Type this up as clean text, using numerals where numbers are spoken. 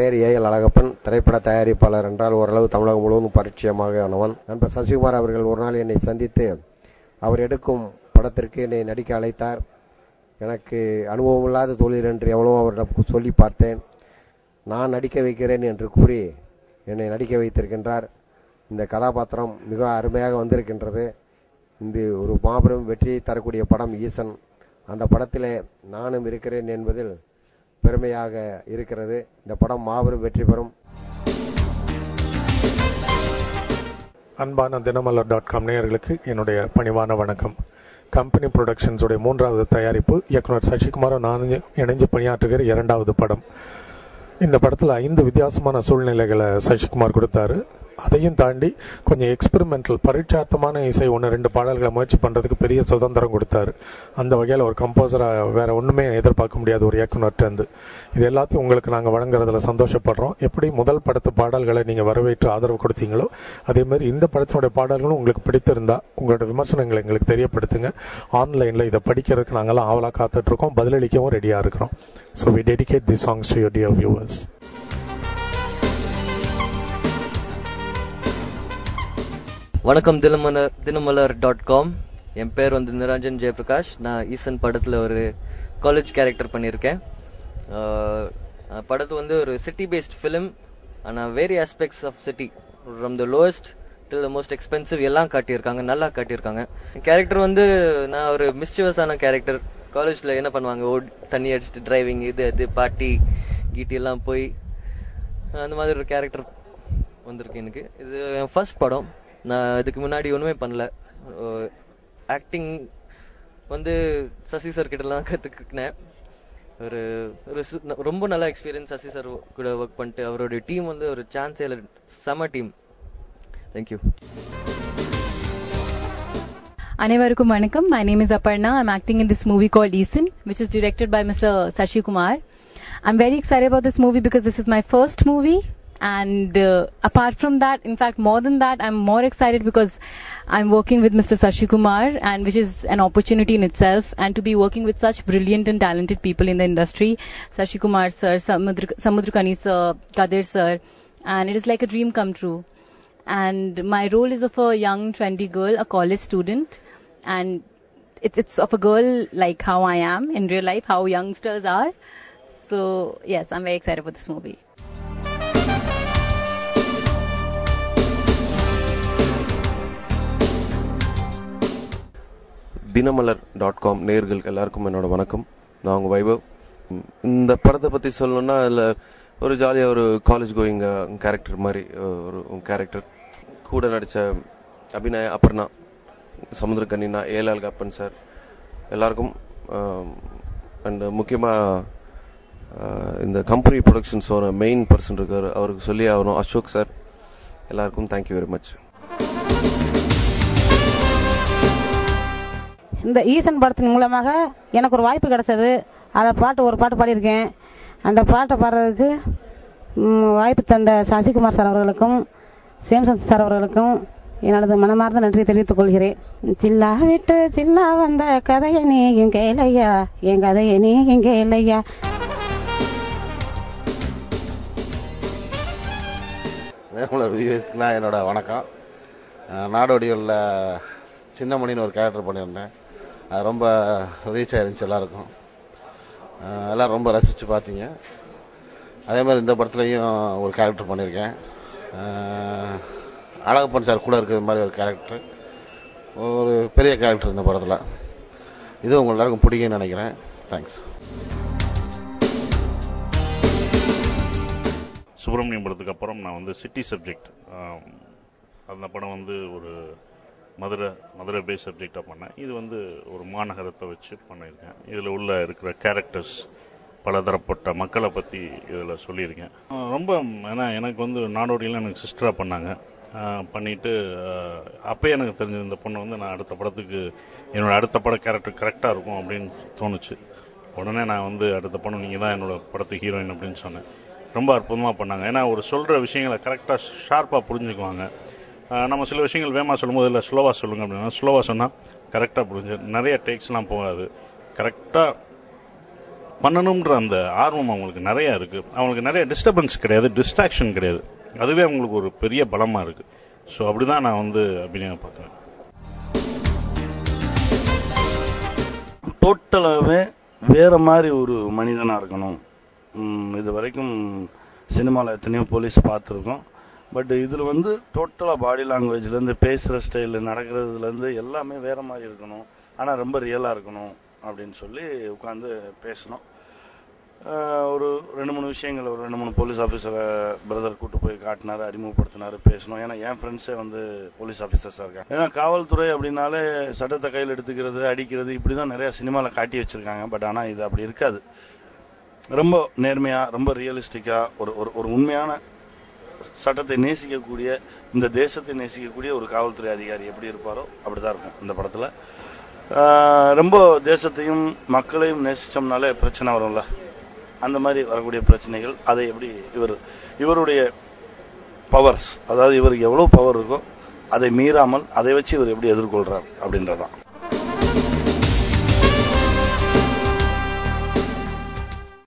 பெயர் ஏஎல் அழகப்பன். திரைப்பட தயாரிப்பாளர் என்றால் ஓரளவு தமிழகம் முழுவதும் பரிச்சயமாக ஆனவன். நண்பர் சசிகுமார் அவர்கள் ஒரு நாள் என்னை சந்தித்து அவர் எடுக்கும் படத்திற்கு என்னை நடிக்க அழைத்தார். எனக்கு அனுபவமில்லாத தொழில் என்று எவ்வளவோ அவரிடம் சொல்லி பார்த்தேன். நான் நடிக்க வைக்கிறேன் என்று கூறி என்னை நடிக்க வைத்திருக்கின்றார். இந்த கதாபாத்திரம் மிக அருமையாக வந்திருக்கின்றது. இந்த ஒரு மாபெரும் வெற்றியை தரக்கூடிய படம் ஈசன். அந்த படத்திலே நானும் இருக்கிறேன் என்பதில் பெருமையாக இருக்கிறது. இந்த படம் மாபெரும் வெற்றி பெறும். அன்பான தினமலர்.com நேயர்களுக்கு என்னுடைய பணிவான வணக்கம். கம்பெனி புரொடக்ஷன்ஸ் உடைய 3வது தயாரிப்பு இயக்குனர் சசிகுமார் நான் இணைஞ்சு பணியாற்றுகிற 2வது படம். இந்த படத்தில் 5 வித்தியாசமான சூழ்நிலைகளை சசிகுமார் கொடுத்தாரு. அதையும் தாண்டி கொஞ்சம் எக்ஸ்பெரிமெண்டல் பரீட்சார்த்தமான இசை 1-2 பாடல்களை முயற்சி பண்றதுக்கு பெரிய சுதந்திரம் கொடுத்தாரு. அந்த வகையில் ஒரு கம்போசரா வேற ஒண்ணுமே எதிர்பார்க்க முடியாது ஒரு இயக்குனர்கிட்ட. இது எல்லாத்தையும் உங்களுக்கு நாங்கள் வழங்குறதுல சந்தோஷப்படுறோம். எப்படி முதல் படத்து பாடல்களை நீங்க வரவேற்று ஆதரவு கொடுத்தீங்களோ அதே மாதிரி இந்த படத்தினுடைய பாடல்களும் உங்களுக்கு பிடித்திருந்தா உங்களோட விமர்சனங்களை எங்களுக்கு தெரியப்படுத்துங்க. ஆன்லைன்ல இதை படிக்கிறதுக்கு நாங்கெல்லாம் ஆவலா காத்துட்டு இருக்கோம். பதிலளிக்கவும் ரெடியா இருக்கிறோம். So we dedicate these songs to your dear viewers. வணக்கம் தினமலர்.com. என் பேர் நிரஞ்சன் ஜெயபிரகாஷ். நான் ஈசன் படத்தில் ஒரு காலேஜ் கேரக்டர் பண்ணியிருக்கேன். படத்து ஒரு சிட்டி பேஸ்ட் ஃபிலிம். ஆனால் very aspects of city from the lowest till the most expensive எல்லாம் காட்டியிருக்காங்க, நல்லா காட்டியிருக்காங்க. கேரக்டர் நான் ஒரு மிஸ்டிவஸான கேரக்டர். காலேஜில் என்ன பண்ணுவாங்க, தண்ணி அடிச்சுட்டு டிரைவிங், இது பாட்டி கீட்டி எல்லாம் போய் அந்த மாதிரி ஒரு கேரக்டர் வந்திருக்கு எனக்கு. இது என் ஃபர்ஸ்ட் படம். நான் இதுக்கு முன்னாடி ஒன்றுமே பண்ணல. ஆக்டிங் சசி சார் கிட்டலாம் கற்றுக்கினேன். ஒரு ரொம்ப நல்ல எக்ஸ்பீரியன்ஸ். சசி சார் கூட ஒர்க் பண்ணிட்டு அவருடைய டீம் ஒரு சான்ஸே இல்லை, செம டீம். தேங்க்யூ. அனைவருக்கும் வணக்கம். My name is Aparna. I'm acting in this movie called Eason, which is directed by Mr. Sashi Kumar. I'm very excited about this movie because this is my first movie. And apart from that, in fact, more than that, I'm more excited because I'm working with Mr. Sashi Kumar, and which is an opportunity in itself. And to be working with such brilliant and talented people in the industry, Sashi Kumar sir, Samudrakani sir, Kadir sir, and it is like a dream come true. And my role is of a young, trendy girl, a college student. And it's of a girl like how I am in real life, how youngsters are. So yes, I'm very excited for this movie. தினமலர்.com நேயர்களுக்கு எல்லாருக்கும் என்னோட வணக்கம். நான் உங்க வைபவ். இந்த படத்தை பத்தி சொல்லணும்னா அதுல ஒரு ஜாலியா ஒரு காலேஜ் கோயிங் கேரக்டர் மாதிரி ஒரு கேரக்டர். கூட நடிச்ச அபிநய, அபர்ணா, சமுத்திரக்கனினா, ஏஎல் அழகப்பன் சார் எல்லாருக்கும் அண்ட் முக்கியமா இந்த கம்பெனி ப்ரொடக்ஷன்ஸோட மெயின் பர்சன் இருக்காரு, அவருக்கு சொல்லி ஆகணும், அசோக் சார். எல்லாருக்கும் தேங்க்யூ வெரி மச். இந்த ஈசன் படத்தின் மூலமாக எனக்கு ஒரு வாய்ப்பு கிடைச்சது. அதை ஒரு பாட்டு பாடியிருக்கேன். அந்த பாட்டை பாடுறதுக்கு வாய்ப்பு தந்த சசிகுமார் சார் அவர்களுக்கும் சேம்சன் சார் அவர்களுக்கும் எனது மனமார்ந்த நன்றி தெரிவித்துக் கொள்கிறேன். சில்லா விட்டு சில்லா வந்த கதையை நீயும் கேளையா, என் கதையை நீயும் கேளையா. என்னோட வணக்கம். நாடோடியில் சின்னமணின்னு ஒரு கேரக்டர் பண்ணியிருந்தேன். அது ரொம்ப ரீச் ஆயிருந்துச்சு எல்லாருக்கும். எல்லாம் ரொம்ப ரசித்து பார்த்தீங்க. அதே மாதிரி இந்த படத்துலையும் ஒரு கேரக்டர் பண்ணியிருக்கேன். அழகப்பன் சார் கூட இருக்கிறது மாதிரி ஒரு கேரக்டர், ஒரு பெரிய கேரக்டர் இந்த படத்தில். இது உங்கள் எல்லாருக்கும் பிடிக்கும்னு நினைக்கிறேன். தேங்க்ஸ். சுப்பிரமணியம் படத்துக்கு அப்புறம் நான் சிட்டி சப்ஜெக்ட், அந்த படம் ஒரு மதுரை பேஸ் சப்ஜெக்டாக பண்ணேன். இது ஒரு மாநகரத்தை வச்சு பண்ணியிருக்கேன். இதில் உள்ள இருக்கிற கேரக்டர்ஸ், பலதரப்பட்ட மக்களை பற்றி இதில் சொல்லியிருக்கேன். ரொம்ப ஏன்னா எனக்கு நாடோடியெல்லாம் எனக்கு சிஸ்டராக பண்ணாங்க. பண்ணிட்டு அப்பயே எனக்கு தெரிஞ்சது இந்த பொண்ணு நான் அடுத்த படத்துக்கு என்னோட அடுத்த பட கேரக்டர் கரெக்டாக இருக்கும் அப்படின்னு தோணுச்சு. உடனே நான் அடுத்த பொண்ணு நீங்கள் தான் என்னோட படத்துக்கு ஹீரோயின் அப்படின்னு சொன்னேன். ரொம்ப அற்புதமாக பண்ணாங்க. ஏன்னா ஒரு சொல்கிற விஷயங்களை கரெக்டாக ஷார்ப்பாக புரிஞ்சுக்குவாங்க. நம்ம சில விஷயங்கள் வேகமாக சொல்லும்போது இல்லை ஸ்லோவாக சொல்லுங்க அப்படின்னா, ஸ்லோவாக சொன்னால் கரெக்டாக புரிஞ்சு நிறைய டேக்ஸ்லாம் போகாது. கரெக்டாக பண்ணணும்ன்ற அந்த ஆர்வம் அவங்களுக்கு நிறைய இருக்கு. அவங்களுக்கு நிறைய டிஸ்டர்பன்ஸ் கிடையாது, டிஸ்ட்ராக்ஷன் கிடையாது. அதுவே அவங்களுக்கு ஒரு பெரிய பலமா இருக்கு. ஸோ அப்படிதான் நான் வந்து அபிநயம் பார்க்குறேன். டோட்டலாகவே வேற மாதிரி ஒரு மனிதனா இருக்கணும். இது வரைக்கும் சினிமாவில் எத்தனையோ போலீஸ் பார்த்துருக்கோம். பட் இதில் வந்து டோட்டலாக பாடி லாங்குவேஜ்லேருந்து பேசுகிற ஸ்டைலு நடக்கிறதுலேருந்து எல்லாமே வேற மாதிரி இருக்கணும், ஆனால் ரொம்ப ரியலாக இருக்கணும் அப்படின்னு சொல்லி உட்காந்து பேசணும். ஒரு 2-3 விஷயங்கள், ஒரு 2-3 போலீஸ் ஆஃபீஸரை பிரதர் கூட்டு போய் காட்டினாரு, அறிமுகப்படுத்தினாரு, பேசணும். ஏன்னா என் ஃப்ரெண்ட்ஸே வந்து போலீஸ் ஆஃபீஸர்ஸாக இருக்காங்க. ஏன்னா காவல்துறை அப்படின்னாலே சட்டத்தை கையில் எடுத்துக்கிறது, அடிக்கிறது, இப்படிதான் நிறைய சினிமாவில் காட்டி வச்சிருக்காங்க. பட் ஆனால் இது அப்படி இருக்காது. ரொம்ப நேர்மையா, ரொம்ப ரியலிஸ்டிக்கா, ஒரு உண்மையான சட்டத்தை நேசிக்கக்கூடிய, இந்த தேசத்தை நேசிக்கக்கூடிய ஒரு காவல்துறை அதிகாரி எப்படி இருப்பாரோ அப்படிதான் இருக்கும் இந்த படத்துல. ரொம்ப தேசத்தையும் மக்களையும் நேசிச்சோம்னாலே பிரச்சனை வரும்ல, அந்த மாதிரி வரக்கூடிய பிரச்சனைகள், அதை எப்படி இவருடைய பவர்ஸ், அதாவது இவருக்கு எவ்வளவு பவர் இருக்கோ அதை மீறாமல் அதை வச்சு இவர் எப்படி எதிர்கொள்றார் அப்படின்றதான்.